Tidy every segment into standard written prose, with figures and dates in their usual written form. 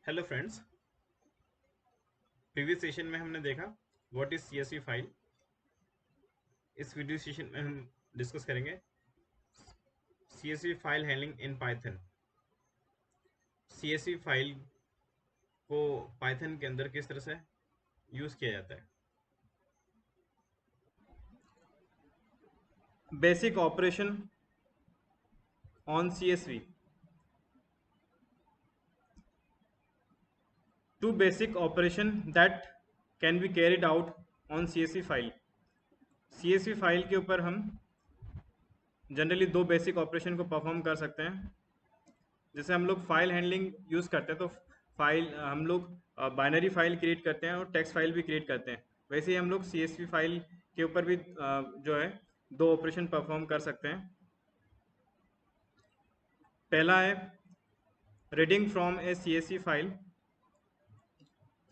Hello friends, previous session में हमने देखा व्हाट इज सीएसवी फाइल। इस वीडियो सेशन में हम डिस्कस करेंगे CSV file handling in Python. CSV file को पाइथन के अंदर किस तरह से यूज किया जाता है। Basic operation on CSV. Two basic operation that can be carried out on CSV file. CSV file के ऊपर हम जनरली दो बेसिक ऑपरेशन को परफॉर्म कर सकते हैं। जैसे हम लोग फाइल हैंडलिंग यूज़ करते हैं तो फाइल हम लोग बाइनरी फाइल क्रिएट करते हैं और टेक्स्ट फाइल भी क्रिएट करते हैं। वैसे ही हम लोग सीएसवी फाइल के ऊपर भी जो है दो ऑपरेशन परफॉर्म कर सकते हैं। पहला है reading from a CSV file.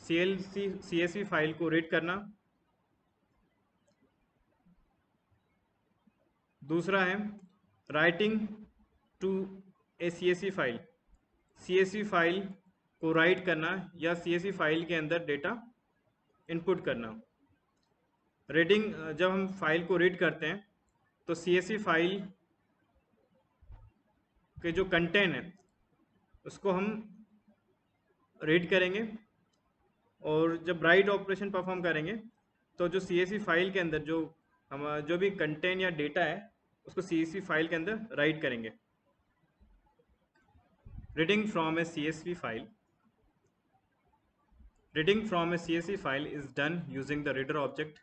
CSV file को रीड करना। दूसरा है writing to a CSV file. CSV file को राइट करना या सीएसवी फाइल के अंदर डेटा इनपुट करना। रीडिंग, जब हम फाइल को रीड करते हैं तो सीएसवी फाइल के जो कंटेंट है उसको हम रीड करेंगे, और जब राइट ऑपरेशन परफॉर्म करेंगे तो जो सीएसवी फाइल के अंदर हम जो भी कंटेंट या डेटा है उसको सीएसवी फाइल के अंदर राइट करेंगे। Reading from a CSV file. Reading from a CSV file is done using the reader object.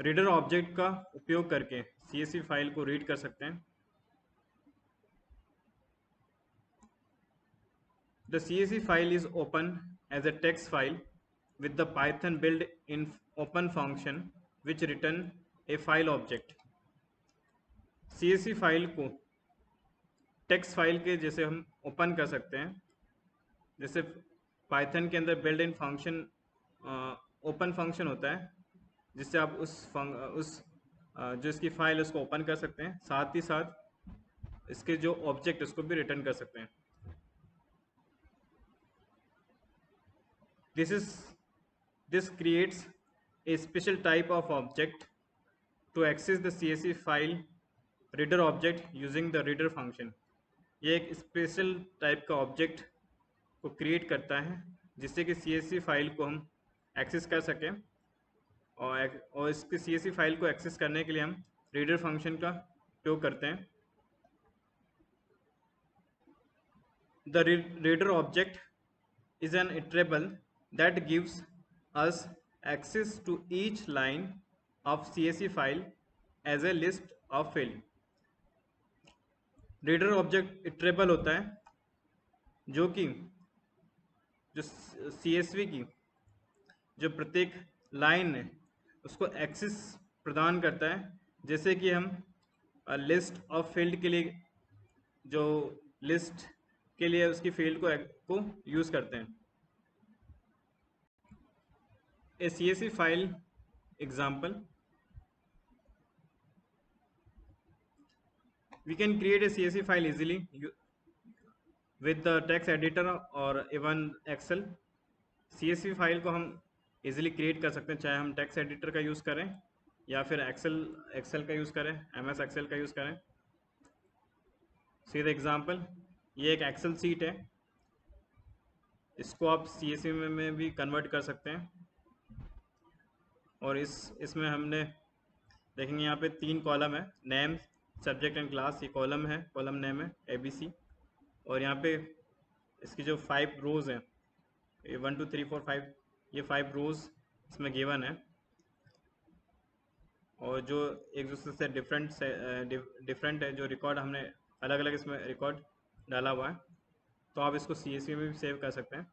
Reader object का उपयोग करके सीएसवी फाइल को रीड कर सकते हैं। The CSV file is open as a text file with the Python built-in open function which return a file object। CSV file को text file के जैसे हम ओपन कर सकते हैं। जैसे पाइथन के अंदर built in function open function होता है, जिससे आप जो इसकी फाइल उसको ओपन कर सकते हैं, साथ ही साथ इसके जो ऑब्जेक्ट उसको भी रिटर्न कर सकते हैं। This creates a special type of object to access the CSV file reader object using the reader function। ये एक स्पेशल टाइप का ऑब्जेक्ट को क्रिएट करता है जिससे कि CSV फाइल को हम एक्सेस कर सकें, और इसके CSV फाइल को एक्सेस करने के लिए हम रीडर फंक्शन का उपयोग करते हैं। The reader object is an iterable that gives us access to each line of CSV file as a list of field। Reader object iterable होता है जो कि जो CSV की जो प्रत्येक लाइन है उसको एक्सेस प्रदान करता है। जैसे कि हम लिस्ट ऑफ फील्ड के लिए जो लिस्ट के लिए उसकी फील्ड को यूज़ करते हैं। A CSV file example, we can create a CSV file easily with the text editor और even Excel। CSV फाइल को हम इजीली क्रिएट कर सकते हैं, चाहे हम टेक्स्ट एडिटर का यूज़ करें या फिर एक्सेल का यूज़ करें, MS एक्सेल का यूज़ करें। सी द एग्जाम्पल, ये एक एक्सेल सीट है, इसको आप CSV में भी कन्वर्ट कर सकते हैं। और इसमें हमने देखेंगे यहाँ पे 3 कॉलम है, नेम, सब्जेक्ट एंड क्लास। ये कॉलम है, कॉलम नेम है ABC। और यहाँ पे इसकी जो 5 रोज़ हैं, ये 1 2 3 4 5, ये 5 रोज़ इसमें गिवन है, और जो एक दूसरे से डिफरेंट है, जो रिकॉर्ड हमने अलग अलग इसमें रिकॉर्ड डाला हुआ है। तो आप इसको CSV में भी सेव कर सकते हैं।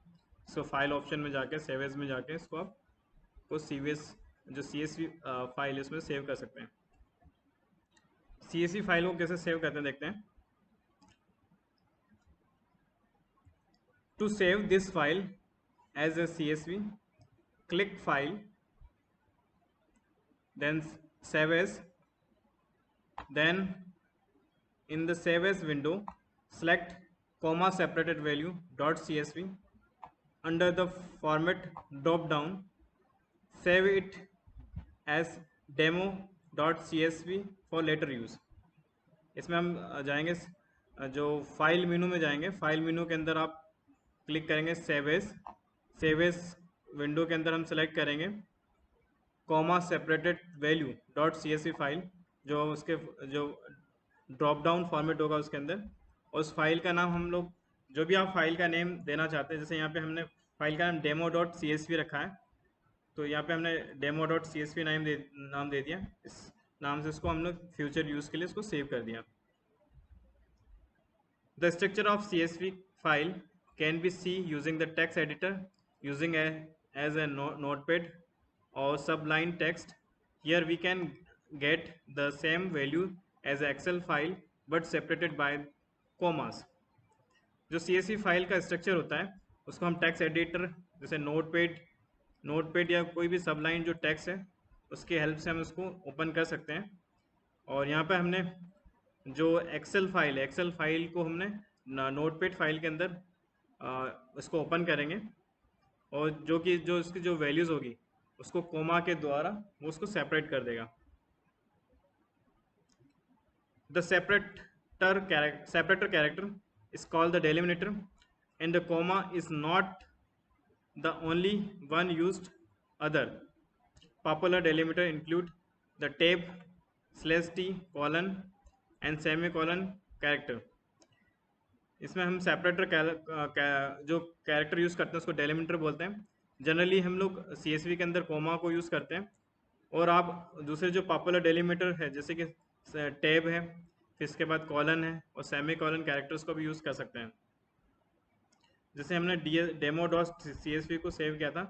इसको फाइल ऑप्शन में जाके सेव एज में जाके इसको आप को जो CSV फाइल है उसमें सेव कर सकते हैं। CSV फाइल को कैसे सेव करते हैं देखते हैं। To save this file as a CSV, click file, then save as, then in the save as window select comma separated value dot csv. Under the format drop down, save it as demo dot csv for later use. इसमें हम जाएंगे जो file menu में जाएंगे, file menu के अंदर आप click करेंगे सेव एज विंडो के अंदर हम सेलेक्ट करेंगे comma separated value dot C file, जो उसके जो ड्रॉप डाउन फॉर्मेट होगा उसके अंदर, और उस फाइल का नाम हम लोग जो भी आप फाइल का नेम देना चाहते हैं, जैसे यहाँ पे हमने फाइल का नाम डेमो डॉट सी रखा है, तो यहाँ पे हमने डेमो डॉट सी नाम दे दिया। इस नाम से इसको हम लोग फ्यूचर यूज़ के लिए इसको सेव कर दिया। The structure of CSV file can be seen using the text editor, using as a notepad or subline text. Here we can get the same value as Excel file but separated by commas. जो CSV file का structure होता है उसको हम text editor जैसे Notepad या कोई भी सबलाइन जो टेक्स्ट है उसकी हेल्प से हम उसको ओपन कर सकते हैं। और यहाँ पे हमने जो एक्सेल फाइल को हमने नोटपेड फाइल के अंदर इसको ओपन करेंगे, और जो इसकी जो वैल्यूज़ होगी उसको कोमा के द्वारा वो उसको सेपरेट कर देगा। The separator character is called the delimiter, and the comma is not the only one used. Other popular delimiter include the tab, /t, colon and semicolon character. इसमें हम सेपरेटर जो कैरेक्टर यूज़ करते हैं उसको delimiter बोलते हैं। Generally हम लोग CSV के अंदर कोमा को यूज़ करते हैं, और आप दूसरे जो पॉपुलर डेलिमिटर है जैसे कि टैब है, फिर इसके बाद कॉलन है और सेमी कॉलन कैरेक्टर्स को भी यूज़ कर सकते हैं। जैसे हमने डेमो डॉट CSV को सेव किया था,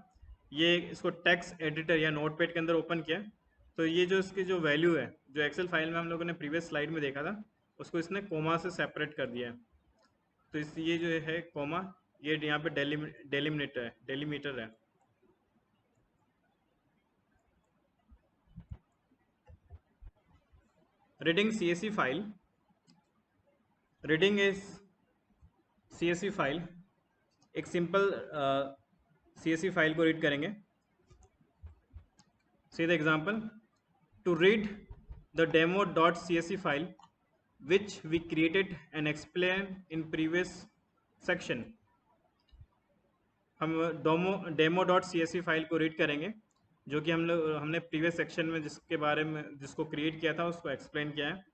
ये इसको टेक्स्ट एडिटर या नोटपैड के अंदर ओपन किया, तो ये जो इसकी जो वैल्यू है जो एक्सेल फाइल में हम लोगों ने प्रीवियस स्लाइड में देखा था उसको इसने कोमा से सेपरेट कर दिया है। तो इस ये जो है कोमा, ये यहाँ पे डेलीमीटर है। Reading CSV file, reading is CSV file, एक सिंपल CSV फाइल को रीड करेंगे। See the example, to read the demo dot CSV file which we created and explained in previous section. हम demo dot CSV file को read करेंगे जो कि हमने previous section में जिसके बारे में जिसको क्रिएट किया था उसको एक्सप्लेन किया है,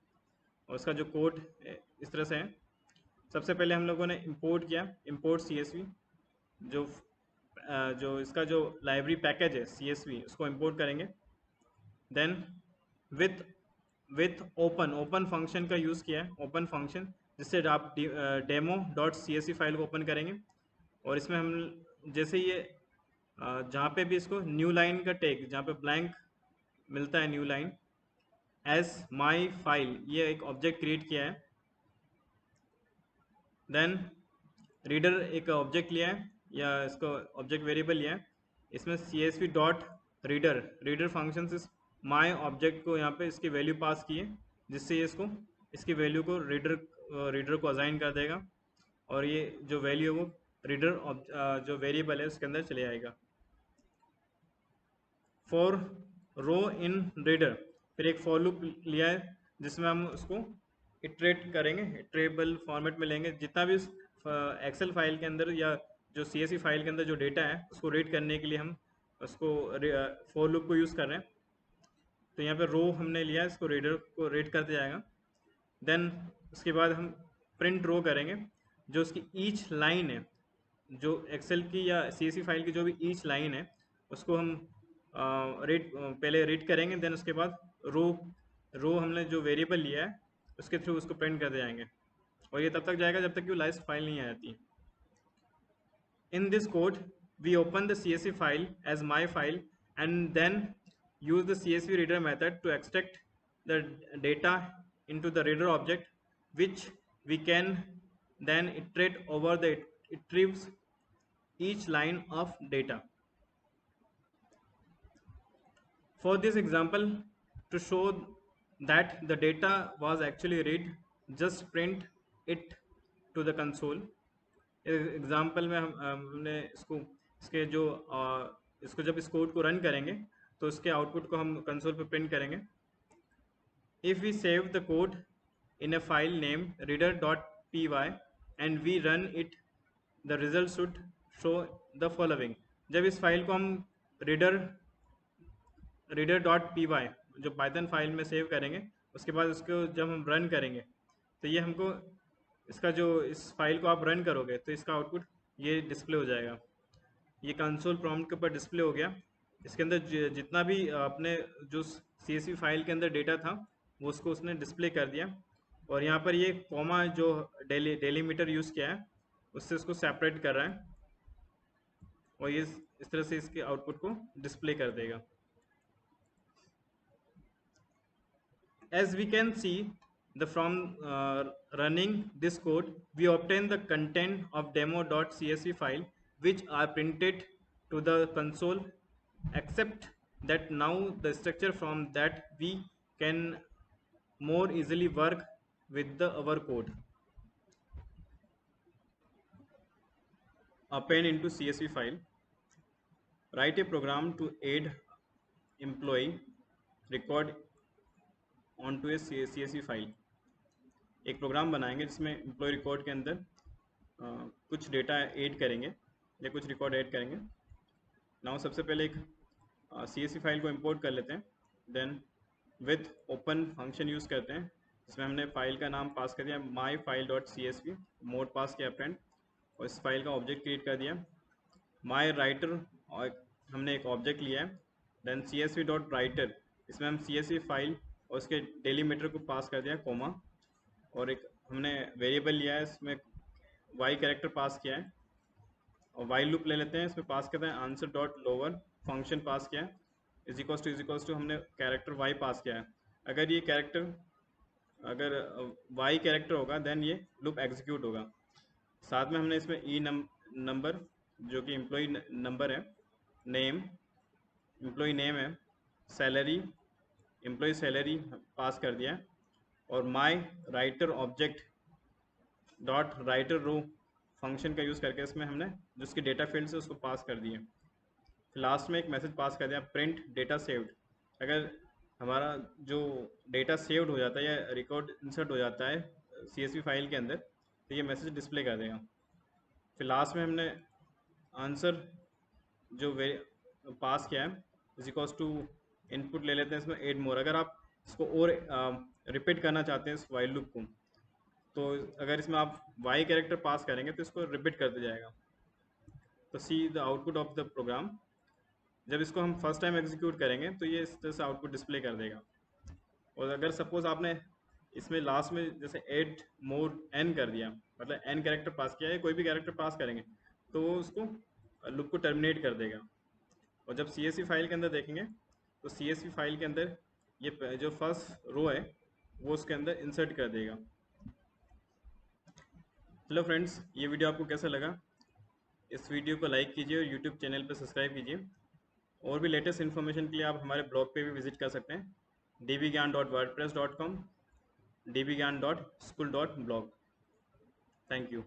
और उसका जो कोड इस तरह से है। सबसे पहले हम लोगों ने इंपोर्ट CSV, जो इसका जो लाइब्रेरी पैकेज है CSV उसको इंपोर्ट करेंगे। देन विथ ओपन फंक्शन का यूज़ किया है, ओपन फंक्शन जिससे आप डेमो डॉट CSV फाइल को ओपन करेंगे, और इसमें हम जैसे ये जहाँ पे भी इसको न्यू लाइन का टैग जहाँ पे ब्लैंक मिलता है new line as my file, ये एक ऑब्जेक्ट क्रिएट किया है। देन रीडर एक ऑब्जेक्ट लिया है या इसको ऑब्जेक्ट वेरिएबल लिया है, इसमें CSV डॉट रीडर फंक्शन से माई ऑब्जेक्ट को यहाँ पे इसकी वैल्यू पास की है, जिससे ये इसकी वैल्यू को रीडर को असाइन कर देगा, और ये जो वैल्यू है वो रीडर जो वेरिएबल है उसके अंदर चले आएगा। फॉर रो इन रीडर, फिर एक फॉर लूप लिया है जिसमें हम उसको इटरेट करेंगे, इटरेबल फॉर्मेट में लेंगे। जितना भी एक्सेल फाइल के अंदर या जो CSV फाइल के अंदर जो डेटा है उसको रीड करने के लिए हम उसको फॉर लूप को यूज़ कर रहे हैं। तो यहाँ पे रो हमने लिया, इसको रीडर को रीड करते जाएगा। देन उसके बाद हम प्रिंट रो करेंगे, जो उसकी ईच लाइन है जो एक्सेल की या CSV फाइल की जो भी ईच लाइन है उसको हम पहले रीड करेंगे। देन उसके बाद रो हमने जो वेरिएबल लिया है उसके थ्रू उसको प्रिंट करते जाएंगे, और ये तब तक जाएगा जब तक कि वो लास्ट फाइल नहीं आ जाती। In this code we open the CSV file as my file and then use the CSV reader method to extract the data into the reader object, which we can then iterate over the retrieves each line of data. For this example, to show that the data was actually read, just print it to the console. Example में हमने इसके जो इसको जब इस code को run करेंगे तो इसके आउटपुट को हम कंसोल पे प्रिंट करेंगे। If we save the code in a file named reader.py and we run it, the result should show the following। जब इस फाइल को हम reader.py जो पाइथन फाइल में सेव करेंगे, उसके बाद उसको जब हम रन करेंगे तो ये हमको इसका जो इस फाइल को आप रन करोगे तो इसका आउटपुट ये डिस्प्ले हो जाएगा। ये कंसोल प्रॉम्प्ट के ऊपर डिस्प्ले हो गया। इसके अंदर जितना भी अपने जो CSV फाइल के अंदर डेटा था वो उसको उसने डिस्प्ले कर दिया। और यहाँ पर ये कॉमा जो डेलीमीटर यूज़ किया है उससे उसको सेपरेट कर रहा है और ये इस तरह से इसके आउटपुट को डिस्प्ले कर देगा। As we can see, from running this code, we obtain the content of demo.csv file, which are printed to the console, except that now the structure from that we can more easily work with our code. Append into CSV file. Write a program to add employee record onto a CSV file. एक programme बनाएंगे जिसमें employ record के अंदर कुछ data add करेंगे या कुछ record add करेंगे। नाउ सबसे पहले एक CSV फाइल को इंपोर्ट कर लेते हैं। Then with open function use करते हैं। इसमें हमने फाइल का नाम पास कर दिया myfile.csv, मोड पास किया फ्रेंड, और इस फाइल का ऑब्जेक्ट क्रिएट कर दिया माई राइटर, और हमने एक ऑब्जेक्ट लिया है। देन csv.writer, इसमें हम CSV फाइल और उसके डेलीमीटर को पास कर दिया कोमा, और एक हमने वेरिएबल लिया है, इसमें y कैरेक्टर पास किया है, और वाइल लूप ले लेते हैं, इसमें पास करते हैं आंसर डॉट लोअर, फंक्शन पास किया है, इज इक्वल्स टू हमने कैरेक्टर y पास किया है। अगर ये कैरेक्टर अगर y कैरेक्टर होगा देन ये लूप एग्जीक्यूट होगा। साथ में हमने इसमें नंबर जो कि एम्प्लॉय नंबर है, नेम एम्प्लॉय नेम है, सैलरी एम्प्लॉय सैलरी पास कर दिया है, और माई राइटर ऑब्जेक्ट डॉट राइटर रो फंक्शन का यूज़ करके इसमें हमने जो उसकी डेटा फील्ड है उसको पास कर दिए। लास्ट में एक मैसेज पास कर दिया प्रिंट डेटा सेव्ड। अगर हमारा जो डेटा सेव्ड हो जाता है या रिकॉर्ड इंसर्ट हो जाता है CSV फाइल के अंदर तो ये मैसेज डिस्प्ले कर देगा। फिर लास्ट में हमने आंसर जो पास किया है इज इक्वल्स टू इनपुट ले लेते हैं, इसमें एड मोर। अगर आप इसको और रिपीट करना चाहते हैं इस वाइल लूप को, तो अगर इसमें आप y कैरेक्टर पास करेंगे तो इसको रिपीट करते जाएगा। तो see the output of the program. जब इसको हम फर्स्ट टाइम एग्जीक्यूट करेंगे तो ये इस तरह से आउटपुट डिस्प्ले कर देगा। और अगर सपोज आपने इसमें लास्ट में जैसे एड मोर n कर दिया, मतलब n कैरेक्टर पास किया है, कोई भी कैरेक्टर पास करेंगे तो वो उसको लूप को टर्मिनेट कर देगा। और जब CSV फाइल के अंदर देखेंगे तो CSV फाइल के अंदर ये जो फर्स्ट रो है वो उसके अंदर इंसर्ट कर देगा। हेलो फ्रेंड्स, ये वीडियो आपको कैसा लगा? इस वीडियो को लाइक कीजिए और यूट्यूब चैनल पर सब्सक्राइब कीजिए। और भी लेटेस्ट इन्फॉर्मेशन के लिए आप हमारे ब्लॉग पे भी विजिट कर सकते हैं dbgyan.wordpress.com, dbgyan.school.blog। Thank you.